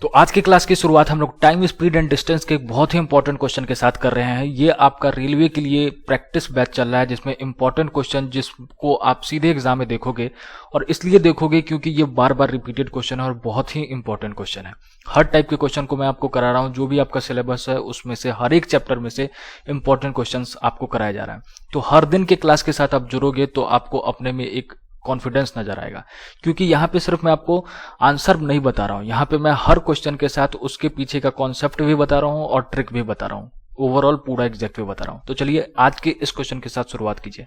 तो आज की क्लास की शुरुआत हम लोग टाइम, स्पीड एंड डिस्टेंस के एक बहुत ही इंपॉर्टेंट क्वेश्चन के साथ कर रहे हैं। ये आपका रेलवे के लिए प्रैक्टिस बैच चल रहा है जिसमें इंपॉर्टेंट क्वेश्चन जिसको आप सीधे एग्जाम में देखोगे, और इसलिए देखोगे क्योंकि ये बार बार रिपीटेड क्वेश्चन है और बहुत ही इंपॉर्टेंट क्वेश्चन है। हर टाइप के क्वेश्चन को मैं आपको करा रहा हूँ, जो भी आपका सिलेबस है उसमें से हर एक चैप्टर में से इंपॉर्टेंट क्वेश्चन आपको कराया जा रहा है। तो हर दिन के क्लास के साथ आप जुड़ोगे तो आपको अपने में एक कॉन्फिडेंस नजर आएगा, क्योंकि यहाँ पे सिर्फ मैं आपको आंसर नहीं बता रहा हूँ, यहाँ पे मैं हर क्वेश्चन के साथ उसके पीछे का कॉन्सेप्ट भी बता रहा हूँ और ट्रिक भी बता रहा हूँ, ओवरऑल पूरा एग्जैक्ट भी बता रहा हूँ। तो चलिए आज के इस क्वेश्चन के साथ शुरुआत कीजिए।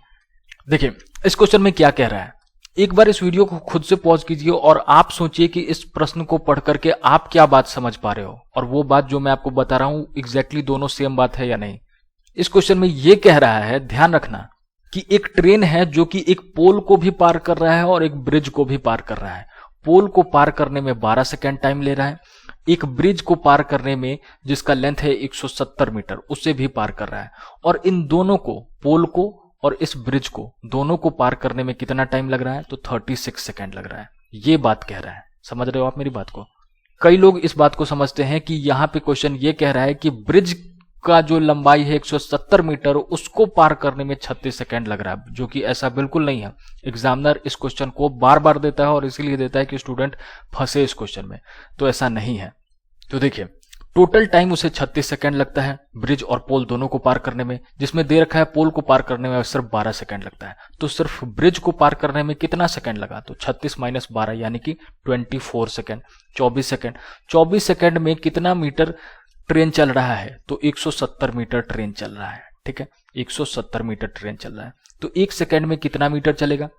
देखिए इस क्वेश्चन में क्या कह रहा है, एक बार इस वीडियो को खुद से पॉज कीजिए और आप सोचिए कि इस प्रश्न को पढ़ करके आप क्या बात समझ पा रहे हो और वो बात जो मैं आपको बता रहा हूँ एग्जैक्टली दोनों सेम बात है या नहीं। इस क्वेश्चन में ये कह रहा है, ध्यान रखना, कि एक ट्रेन है जो कि एक पोल को भी पार कर रहा है और एक ब्रिज को भी पार कर रहा है। पोल को पार करने में 12 सेकंड टाइम ले रहा है, एक ब्रिज को पार करने में जिसका लेंथ है 170 मीटर उसे भी पार कर रहा है, और इन दोनों को, पोल को और इस ब्रिज को, दोनों को पार करने में कितना टाइम लग रहा है, तो 36 सेकंड लग रहा है। ये बात कह रहा है, समझ रहे हो आप मेरी बात को। कई लोग इस बात को समझते हैं कि यहाँ पे क्वेश्चन ये कह रहा है कि ब्रिज का जो लंबाई है 170 मीटर उसको पार करने में 36 सेकंड लग रहा है, जो कि ऐसा बिल्कुल नहीं है। एग्जामिनर इस क्वेश्चन को बार बार देता है और इसीलिए देता है कि स्टूडेंट फंसे इस क्वेश्चन में, तो ऐसा नहीं है। तो देखिए टोटल टाइम उसे 36 सेकंड लगता है ब्रिज और पोल दोनों को पार करने में, जिसमें दे रखा है पोल को पार करने में सिर्फ 12 सेकंड लगता है। तो सिर्फ ब्रिज को पार करने में कितना सेकंड लगा, तो 36 माइनस 12 यानी कि 24 सेकंड, 24 सेकंड। 24 सेकंड में कितना मीटर ट्रेन चल रहा है, तो 170 मीटर ट्रेन चल रहा है। ठीक है, 170 मीटर ट्रेन चल रहा है, तो एक सेकंड में कितना मीटर चलेगा,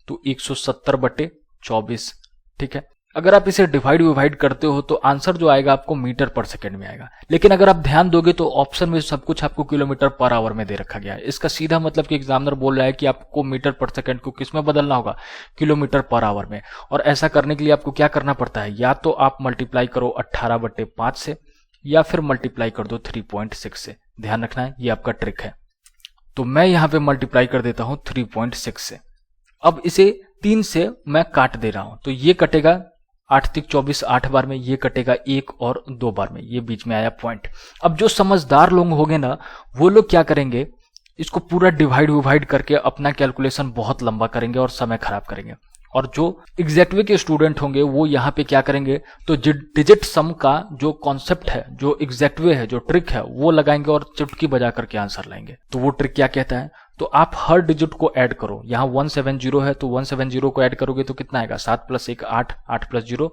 तो 170/24। ठीक है, अगर आप इसे डिवाइड करते हो तो आंसर जो आएगा आपको मीटर पर सेकंड में आएगा। लेकिन अगर आप ध्यान दोगे तो ऑप्शन में सब कुछ आपको किलोमीटर पर आवर में दे रखा गया है। इसका सीधा मतलब कि एग्जामिनर बोल रहा है कि आपको मीटर पर सेकंड को किस में बदलना होगा, किलोमीटर पर आवर में। और ऐसा करने के लिए आपको क्या करना पड़ता है, या तो आप मल्टीप्लाई करो 18/5 से, या फिर मल्टीप्लाई कर दो 3.6 से। ध्यान रखना है, ये आपका ट्रिक है। तो मैं यहां पे मल्टीप्लाई कर देता हूं 3.6 से। अब इसे 3 से मैं काट दे रहा हूं, तो ये कटेगा 8 तिक 24, 8 बार में, ये कटेगा 1 और 2 बार में, ये बीच में आया पॉइंट। अब जो समझदार लोग होंगे ना, वो लोग क्या करेंगे, इसको पूरा डिवाइड करके अपना कैलकुलेशन बहुत लंबा करेंगे और समय खराब करेंगे। और जो एग्जैक्ट वे के स्टूडेंट होंगे वो यहाँ पे क्या करेंगे, तो डिजिट सम का जो कॉन्सेप्ट है, जो एग्जैक्ट वे है, जो ट्रिक है, वो लगाएंगे और चुटकी बजा करके आंसर लाएंगे। तो वो ट्रिक क्या कहता है, तो आप हर डिजिट को ऐड करो। यहाँ 170 है तो 170 को ऐड करोगे तो कितना आएगा, 7 + 1 8, 8 + 0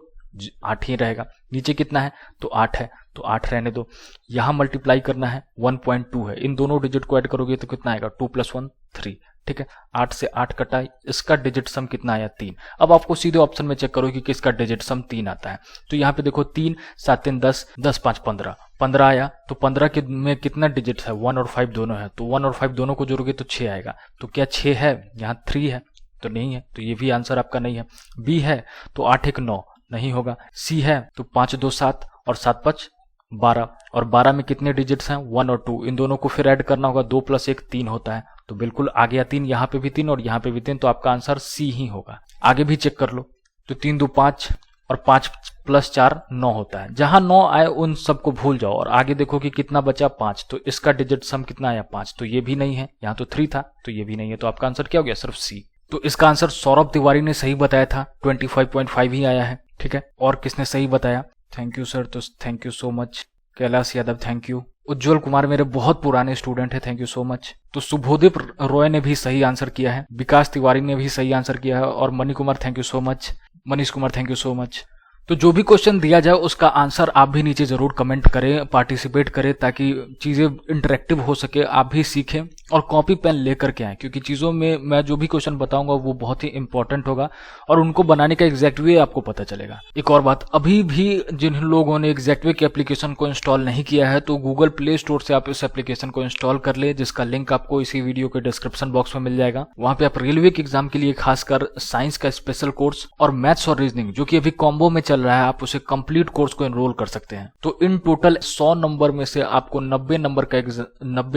8 ही रहेगा। नीचे कितना है, तो 8 है, तो 8 रहने दो। यहाँ मल्टीप्लाई करना है 1.2 है, इन दोनों डिजिट को ऐड करोगे तो कितना आएगा, 2 + 1 3। ठीक है, 8 से 8 कटा, इसका डिजिट सम कितना आया, 3। अब आपको सीधे ऑप्शन में चेक करो कि किसका डिजिट सम 3 आता है। तो यहाँ पे देखो 3 7 3 10, 10 5 15, 15 आया। तो 15 के में कितना डिजिट है, 1 और 5 दोनों है, तो 1 और 5 दोनों को जोड़ोगे तो 6 आएगा। तो क्या 6 है, यहाँ 3 है तो नहीं है, तो ये भी आंसर आपका नहीं है। बी है तो 8 1 9 नहीं होगा। सी है तो 5 2 7 और 7 5 12, और 12 में कितने डिजिट्स हैं, 1 और 2, इन दोनों को फिर ऐड करना होगा, 2 + 1 3 होता है। तो बिल्कुल आ गया 3, यहाँ पे भी 3 और यहाँ पे भी 3, तो आपका आंसर सी ही होगा। आगे भी चेक कर लो, तो 3 2 5 और 5 + 4 9 होता है। जहां 9 आए उन सबको भूल जाओ और आगे देखो कि कितना बचा, 5, तो इसका डिजिट सम कितना आया, 5, तो ये भी नहीं है। यहाँ तो 3 था तो ये भी नहीं है, तो आपका आंसर क्या हो गया, सिर्फ सी। तो इसका आंसर सौरभ तिवारी ने सही बताया था, 25.5 ही आया है। ठीक है, और किसने सही बताया, थैंक यू सर, तो thank you so much. Kailash Yadav thank you. Ujjwal Kumar मेरे बहुत पुराने स्टूडेंट है, थैंक यू सो मच। तो शुभोदीप रॉय ने भी सही आंसर किया है, विकास तिवारी ने भी सही आंसर किया है, और money Kumar thank you so much, Manish Kumar thank you so much. तो जो भी क्वेश्चन दिया जाए उसका आंसर आप भी नीचे जरूर कमेंट करें, पार्टिसिपेट करें, ताकि चीजें इंटरेक्टिव हो सके, आप भी सीखें और कॉपी पेन लेकर के आए, क्योंकि चीजों में मैं जो भी क्वेश्चन बताऊंगा वो बहुत ही इंपॉर्टेंट होगा और उनको बनाने का एग्जैक्ट वे आपको पता चलेगा। एक और बात, अभी भी जिन लोगों ने एग्जैक्ट वे के एप्लीकेशन को इंस्टॉल नहीं किया है तो गूगल प्ले स्टोर से आप इस एप्लीकेशन को इंस्टॉल कर ले, जिसका लिंक आपको इसी वीडियो के डिस्क्रिप्शन बॉक्स में मिल जाएगा। वहां पे आप रेलवे के एग्जाम के लिए खासकर साइंस का स्पेशल कोर्स और मैथ्स और रीजनिंग जो कि अभी कॉम्बो में चल रहा है, आप उसे कंप्लीट कोर्स को एनरोल कर सकते हैं। तो इन टोटल 100 नंबर में से आपको 90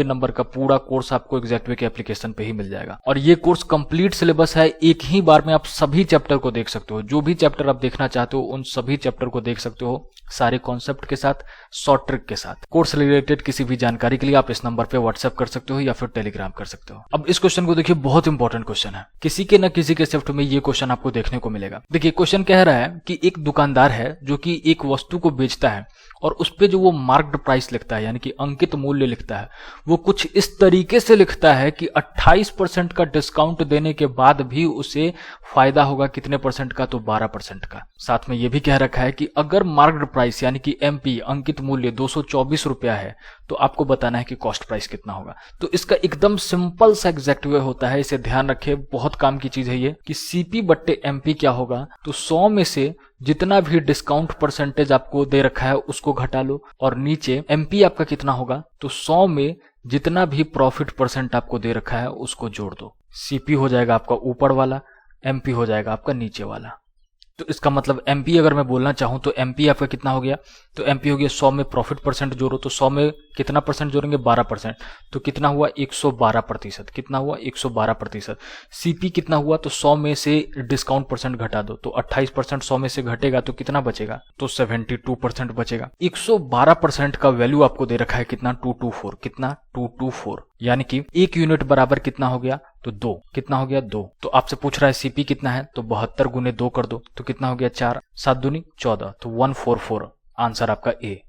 नंबर का पूरा कोर्स आप आपको एग्जैक्टवे के एप्लीकेशन पे ही मिल जाएगा। और ये कोर्स कंप्लीट सिलेबस है, एक ही बार में आप सभी चैप्टर को देख सकते हो। जो भी चैप्टर आप देखना चाहते हो उन सभी चैप्टर को देख सकते हो, सारे कॉन्सेप्ट के साथ, शॉर्ट ट्रिक के साथ। कोर्स रिलेटेड किसी भी जानकारी के लिए आप इस नंबर पे व्हाट्सएप कर सकते हो या फिर टेलीग्राम कर सकते हो। अब इस क्वेश्चन को देखिए, बहुत इंपॉर्टेंट क्वेश्चन है, किसी के न किसी के शिफ्ट में ये क्वेश्चन आपको देखने को मिलेगा। देखिए क्वेश्चन कह रहा है कि एक दुकानदार है जो कि एक वस्तु को बेचता है और उस पे जो वो मार्क्ड प्राइस लिखता है, यानी कि अंकित मूल्य लिखता है, वो कुछ इस तरीके से लिखता है कि 28% का डिस्काउंट देने के बाद भी उसे फायदा होगा कितने परसेंट का, तो 12% का। साथ में ये भी कह रखा है कि अगर मार्क्ड प्राइस यानी कि एमपी अंकित मूल्य 224 रुपया है तो आपको बताना है कि कॉस्ट प्राइस कितना होगा। तो इसका एकदम सिंपल सा एग्जैक्ट वे होता है, इसे ध्यान रखे, बहुत काम की चीज है ये, कि सीपी बट्टे एमपी क्या होगा, तो 100 में से जितना भी डिस्काउंट परसेंटेज आपको दे रखा है उसको घटा लो, और नीचे एमपी आपका कितना होगा, तो 100 में जितना भी प्रॉफिट परसेंट आपको दे रखा है उसको जोड़ दो। सीपी हो जाएगा आपका ऊपर वाला, एमपी हो जाएगा आपका नीचे वाला। तो इसका मतलब एमपी अगर मैं बोलना चाहूं तो एमपी आपका कितना हो गया, तो एमपी हो गया 100 में प्रॉफिट परसेंट जोड़ो, तो 100 में कितना परसेंट जोड़ेंगे, 12%, तो कितना हुआ 112%। कितना हुआ 112%। सीपी कितना हुआ, तो 100 में से डिस्काउंट परसेंट घटा दो, तो 28% 100 में से घटेगा तो कितना बचेगा, तो 72% बचेगा। 112% का वैल्यू आपको दे रखा है कितना, 224। कितना, 224, यानी कि 1 यूनिट बराबर कितना हो गया, तो 2। कितना हो गया, 2। तो आपसे पूछ रहा है सीपी कितना है, तो 72 गुने 2 कर दो, तो कितना हो गया 4, 7 दूनी 14, तो 144 आंसर आपका ए।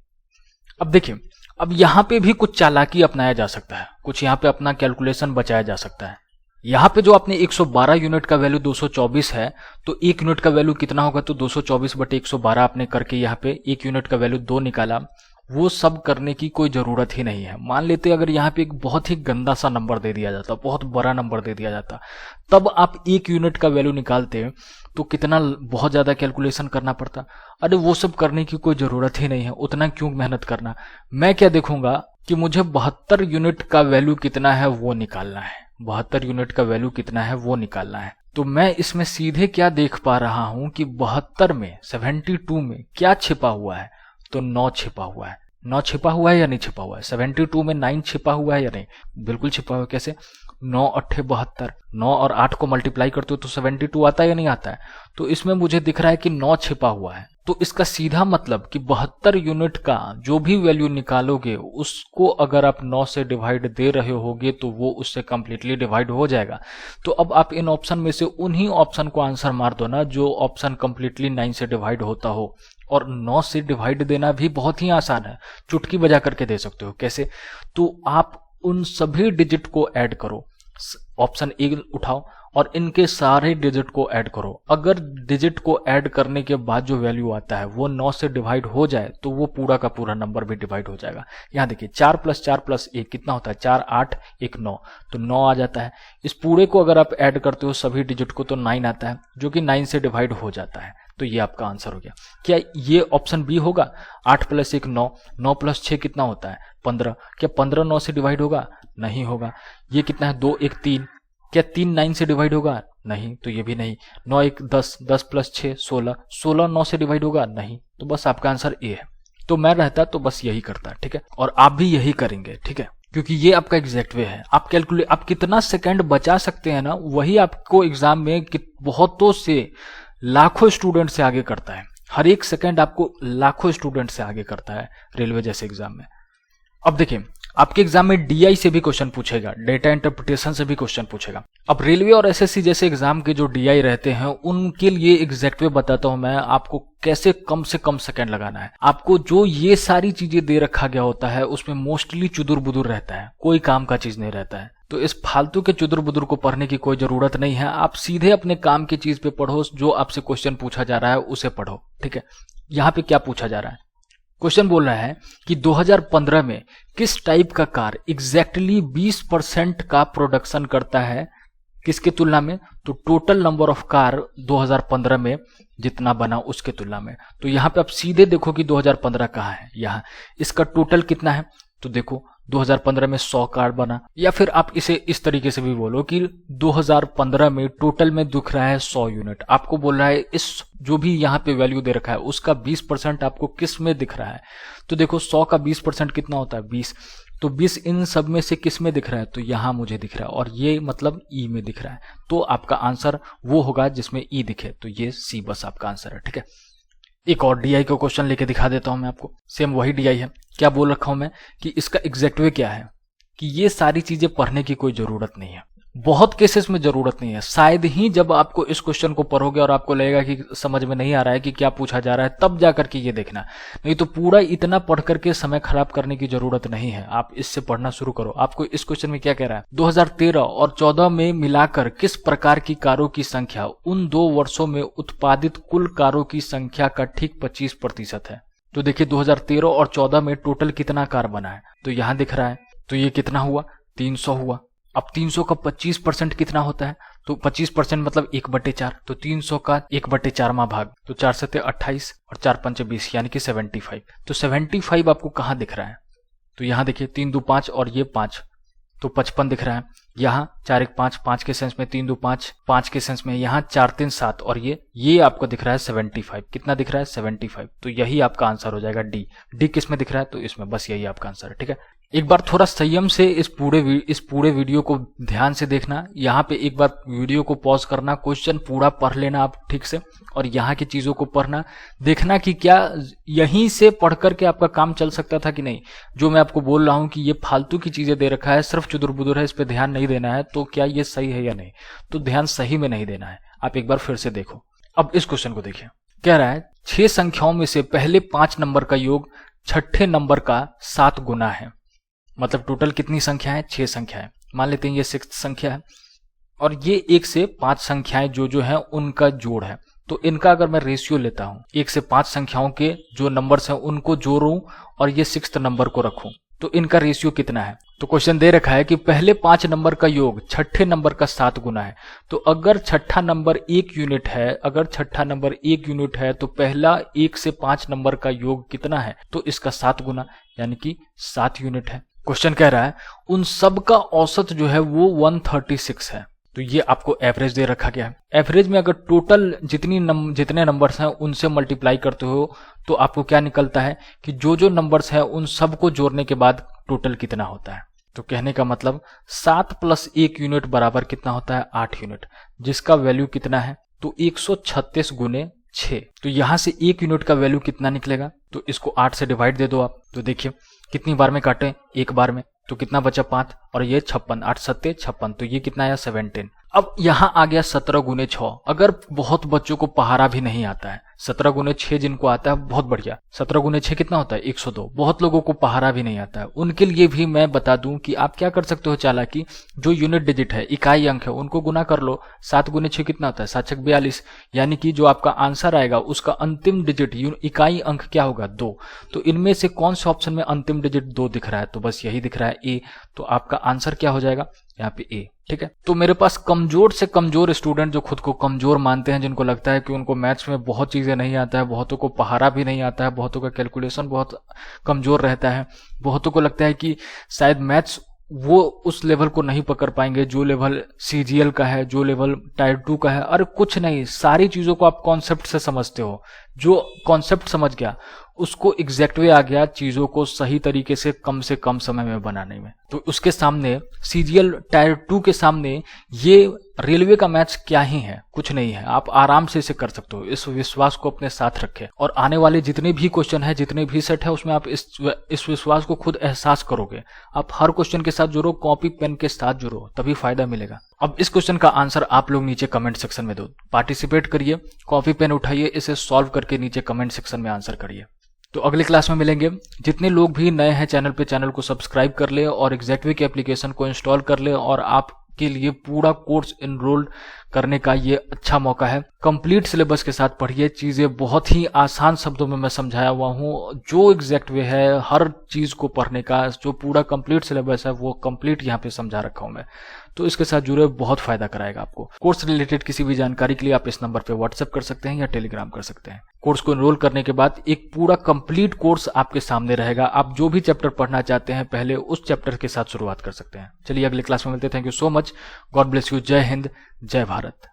अब देखिए, अब यहां पे भी कुछ चालाकी अपनाया जा सकता है, कुछ यहां पे अपना कैलकुलेशन बचाया जा सकता है। यहां पे जो आपने 112 यूनिट का वैल्यू 224 है, तो 1 यूनिट का वैल्यू कितना होगा, तो 224 बटे 112 आपने करके यहाँ पे 1 यूनिट का वैल्यू 2 निकाला। वो सब करने की कोई जरूरत ही नहीं है। मान लेते अगर यहाँ पे एक बहुत ही गंदा सा नंबर दे दिया जाता, बहुत बड़ा नंबर दे दिया जाता, तब आप 1 यूनिट का वैल्यू निकालते तो कितना बहुत ज्यादा कैलकुलेशन करना पड़ता। अरे वो सब करने की कोई जरूरत ही नहीं है, उतना क्यों मेहनत करना। मैं क्या देखूंगा कि मुझे 72 यूनिट का वैल्यू कितना है वो निकालना है, 72 यूनिट का वैल्यू कितना है वो निकालना है। तो मैं इसमें सीधे क्या देख पा रहा हूं कि 72 में 72 में क्या छिपा हुआ है, तो 9 छिपा हुआ है। 9 छिपा हुआ है या नहीं छिपा हुआ है, 72 में 9 छिपा हुआ है या नहीं, बिल्कुल छिपा हुआ है। कैसे, 9 8 72, 9 और 8 को मल्टीप्लाई करते हो तो 72 आता है या नहीं आता है, तो इसमें मुझे दिख रहा है कि 9 छिपा हुआ है। तो इसका सीधा मतलब कि 72 यूनिट का जो भी वैल्यू निकालोगे उसको अगर आप 9 से डिवाइड दे रहे होगे तो वो उससे कंप्लीटली डिवाइड हो जाएगा। तो अब आप इन ऑप्शन में से उन्हीं ऑप्शन को आंसर मार दो ना जो ऑप्शन कंप्लीटली 9 से डिवाइड होता हो। और 9 से डिवाइड देना भी बहुत ही आसान है, चुटकी बजा करके दे सकते हो। कैसे, तो आप उन सभी डिजिट को ऐड करो, ऑप्शन ए उठाओ और इनके सारे डिजिट को ऐड करो। अगर डिजिट को ऐड करने के बाद जो वैल्यू आता है वो 9 से डिवाइड हो जाए तो वो पूरा का पूरा नंबर भी डिवाइड हो जाएगा। यहाँ देखिए 4 + 4 + 1 कितना होता है, 4 8 1 9, तो 9 आ जाता है। इस पूरे को अगर आप ऐड करते हो सभी डिजिट को तो 9 आता है, जो कि 9 से डिवाइड हो जाता है। तो ये आपका आंसर हो गया। क्या ये ऑप्शन बी होगा, 8 + 1 9, 9 + 6 कितना होता है 15, क्या 15 9 से डिवाइड होगा, नहीं होगा। ये कितना है 2 1 3, क्या 3 9 से डिवाइड होगा, नहीं, तो ये भी नहीं। 9 1 10, 10 + 6 16, 16 9 से डिवाइड होगा, नहीं। तो बस आपका आंसर ए है। तो मैं रहता तो बस यही करता, ठीक है, और आप भी यही करेंगे, ठीक है, क्योंकि ये आपका एग्जैक्ट वे है। आप कितना सेकंड बचा सकते हैं ना, वही आपको एग्जाम में बहुतों से लाखों स्टूडेंट से आगे करता है। हर एक सेकंड आपको लाखों स्टूडेंट से आगे करता है रेलवे जैसे एग्जाम में। अब देखिए आपके एग्जाम में डीआई से भी क्वेश्चन पूछेगा, डेटा इंटरप्रिटेशन से भी क्वेश्चन पूछेगा। अब रेलवे और एसएससी जैसे एग्जाम के जो डीआई रहते हैं उनके लिए एग्जैक्ट वे बताता हूं मैं आपको कैसे कम से कम सेकंड लगाना है। आपको जो ये सारी चीजें दे रखा गया होता है उसमें मोस्टली चुदुर बुदुर रहता है, कोई काम का चीज नहीं रहता है। तो इस फालतू के चुदुर बुदुर को पढ़ने की कोई जरूरत नहीं है। आप सीधे अपने काम की चीज पे पढ़ो, जो आपसे क्वेश्चन पूछा जा रहा है उसे पढ़ो, ठीक है। यहाँ पे क्या पूछा जा रहा है, क्वेश्चन बोल रहा है कि 2015 में किस टाइप का कार एग्जैक्टली 20% का प्रोडक्शन करता है, किसके तुलना में, तो टोटल नंबर ऑफ कार 2015 में जितना बना उसके तुलना में। तो यहाँ पे आप सीधे देखो कि 2015 कहाँ है, यहाँ इसका टोटल कितना है, तो देखो 2015 में 100 कार बना। या फिर आप इसे इस तरीके से भी बोलो कि 2015 में टोटल में दिख रहा है 100 यूनिट। आपको बोल रहा है इस जो भी यहाँ पे वैल्यू दे रखा है उसका 20% आपको किस में दिख रहा है, तो देखो 100 का 20% कितना होता है 20, तो 20 इन सब में से किस में दिख रहा है, तो यहाँ मुझे दिख रहा है, और ये मतलब ई में दिख रहा है। तो आपका आंसर वो होगा जिसमें ई दिखे, तो ये सी बस आपका आंसर है। ठीक है, एक और डीआई का क्वेश्चन लेके दिखा देता हूं मैं आपको। सेम वही डीआई है। क्या बोल रखा हूं मैं कि इसका एग्जैक्ट वे क्या है, कि ये सारी चीजें पढ़ने की कोई जरूरत नहीं है। बहुत केसेस में जरूरत नहीं है, शायद ही जब आपको इस क्वेश्चन को पढ़ोगे और आपको लगेगा कि समझ में नहीं आ रहा है कि क्या पूछा जा रहा है, तब जाकर के ये देखना। नहीं तो पूरा इतना पढ़ करके समय खराब करने की जरूरत नहीं है, आप इससे पढ़ना शुरू करो। आपको इस क्वेश्चन में क्या कह रहा है, 2013 और 14 में मिलाकर किस प्रकार की कारों की संख्या उन 2 वर्षों में उत्पादित कुल कारों की संख्या का ठीक 25% है। तो देखिए 2013 और 14 में टोटल कितना कार बना है, तो यहां दिख रहा है, तो ये कितना हुआ, 300 हुआ। अब 300 का 25% कितना होता है, तो 25% मतलब 1/4, तो 300 का 1/4वां भाग, तो 4 7 28 और 4 5 20 यानी कि 75। तो 75 आपको कहाँ दिख रहा है, तो यहाँ देखिए 3 2 5 और ये 5, तो 55 दिख रहा है। यहाँ 4 1 5, 5 के सेंस में 3 2 5, 5 के सेंस में यहाँ 4 3 7 और ये आपको दिख रहा है 75। कितना दिख रहा है, 75। तो यही आपका आंसर हो जाएगा डी। डी किस में दिख रहा है, तो इसमें, बस यही आपका आंसर है। ठीक है, एक बार थोड़ा संयम से इस पूरे वीडियो को ध्यान से देखना। यहाँ पे एक बार वीडियो को पॉज करना, क्वेश्चन पूरा पढ़ लेना आप ठीक से, और यहाँ की चीजों को पढ़ना, देखना कि क्या यहीं से पढ़ करके आपका काम चल सकता था कि नहीं। जो मैं आपको बोल रहा हूँ कि ये फालतू की चीजें दे रखा है, सिर्फ चुदुर बुदुर है, इस पर ध्यान नहीं देना है, तो क्या ये सही है या नहीं, तो ध्यान सही में नहीं देना है। आप एक बार फिर से देखो। अब इस क्वेश्चन को देखिए, कह रहा है 6 संख्याओं में से पहले 5 नंबर का योग छठे नंबर का 7 गुना है। मतलब टोटल कितनी संख्या है, 6 संख्याएं। मान लेते हैं ये 6th संख्या है, और ये 1 से 5 संख्याएं जो है उनका जोड़ है। तो इनका अगर मैं रेशियो लेता हूं, 1 से 5 संख्याओं के जो नंबर्स हैं उनको जोड़ूं और ये 6th नंबर को रखूं, तो इनका रेशियो कितना है। तो क्वेश्चन दे रखा है कि पहले 5 नंबर का योग छठे नंबर का 7 गुना है। तो अगर छठा नंबर 1 यूनिट है, तो पहला 1 से 5 नंबर का योग कितना है, तो इसका 7 गुना यानी कि 7 यूनिट है। क्वेश्चन कह रहा है उन सब का औसत जो है वो 136 है। तो ये आपको एवरेज दे रखा गया है। एवरेज में अगर टोटल जितने नंबर्स हैं उनसे मल्टीप्लाई करते हो, तो आपको क्या निकलता है कि जो नंबर्स हैं उन सबको जोड़ने के बाद टोटल कितना होता है। तो कहने का मतलब 7 + 1 यूनिट बराबर कितना होता है, 8 यूनिट, जिसका वैल्यू कितना है, तो 136 × 6। तो यहां से 1 यूनिट का वैल्यू कितना निकलेगा, तो इसको 8 से डिवाइड दे दो आप। तो देखिए कितनी बार में काटे, एक बार में, तो कितना बचा 5, और ये 56, 8 7 56, तो ये कितना आया 17। अब यहां आ गया 17 × 6। अगर बहुत बच्चों को पहाड़ा भी नहीं आता है, 17 × 6 जिनको आता है बहुत बढ़िया, 17 × 6 कितना होता है, 102। बहुत लोगों को पहाड़ा भी नहीं आता है, उनके लिए भी मैं बता दूं कि आप क्या कर सकते हो चालाकी, जो यूनिट डिजिट है, इकाई अंक है, उनको गुना कर लो। 7 × 6 कितना होता है, 7 6 42, यानी कि जो आपका आंसर आएगा उसका अंतिम डिजिट इकाई अंक क्या होगा, 2। तो इनमें से कौन से ऑप्शन में अंतिम डिजिट 2 दिख रहा है, तो बस यही दिख रहा है, ए। तो आपका आंसर क्या हो जाएगा यहाँ पे, ए। ठीक है, तो मेरे पास कमजोर से कमजोर स्टूडेंट जो खुद को कमजोर मानते हैं, जिनको लगता है कि उनको मैथ्स में बहुत चीजें नहीं आता है, बहुतों को पहाड़ा भी नहीं आता है, बहुतों का कैलकुलेशन बहुत कमजोर रहता है, बहुतों को लगता है कि शायद मैथ्स वो उस लेवल को नहीं पकड़ पाएंगे जो लेवल CGL का है, जो लेवल टायर 2 का है। अरे कुछ नहीं, सारी चीजों को आप कॉन्सेप्ट से समझते हो। जो कॉन्सेप्ट समझ गया उसको एग्जैक्ट वे आ गया चीजों को सही तरीके से कम समय में बनाने में। तो उसके सामने CGL टायर 2 के सामने ये रेलवे का मैथ्स क्या ही है, कुछ नहीं है। आप आराम से इसे कर सकते हो, इस विश्वास को अपने साथ रखें, और आने वाले जितने भी क्वेश्चन है, जितने भी सेट है, उसमें आप इस विश्वास को खुद एहसास करोगे। आप हर क्वेश्चन के साथ जुड़ो, कॉपी पेन के साथ जुड़ो, तभी फायदा मिलेगा। अब इस क्वेश्चन का आंसर आप लोग नीचे कमेंट सेक्शन में दो, पार्टिसिपेट करिए, कॉपी पेन उठाइए, इसे सॉल्व करके नीचे कमेंट सेक्शन में आंसर करिए। तो अगले क्लास में मिलेंगे। जितने लोग भी नए हैं चैनल पे, चैनल को सब्सक्राइब कर ले और एग्जैक्ट वे की एप्लीकेशन को इंस्टॉल कर ले, और आपके लिए पूरा कोर्स एनरोल करने का ये अच्छा मौका है। कंप्लीट सिलेबस के साथ पढ़िए, चीजें बहुत ही आसान शब्दों में मैं समझाया हुआ हूँ। जो एग्जैक्ट वे है हर चीज को पढ़ने का, जो पूरा कंप्लीट सिलेबस है वो कंप्लीट यहाँ पे समझा रखा हूँ मैं। तो इसके साथ जुड़े, बहुत फायदा कराएगा आपको। कोर्स रिलेटेड किसी भी जानकारी के लिए आप इस नंबर पे व्हाट्सएप कर सकते हैं या टेलीग्राम कर सकते हैं। कोर्स को एनरोल करने के बाद एक पूरा कंप्लीट कोर्स आपके सामने रहेगा। आप जो भी चैप्टर पढ़ना चाहते हैं पहले उस चैप्टर के साथ शुरुआत कर सकते हैं। चलिए अगले क्लास में मिलते हैं। Thank you so much. God bless you. जय हिंद, जय भारत।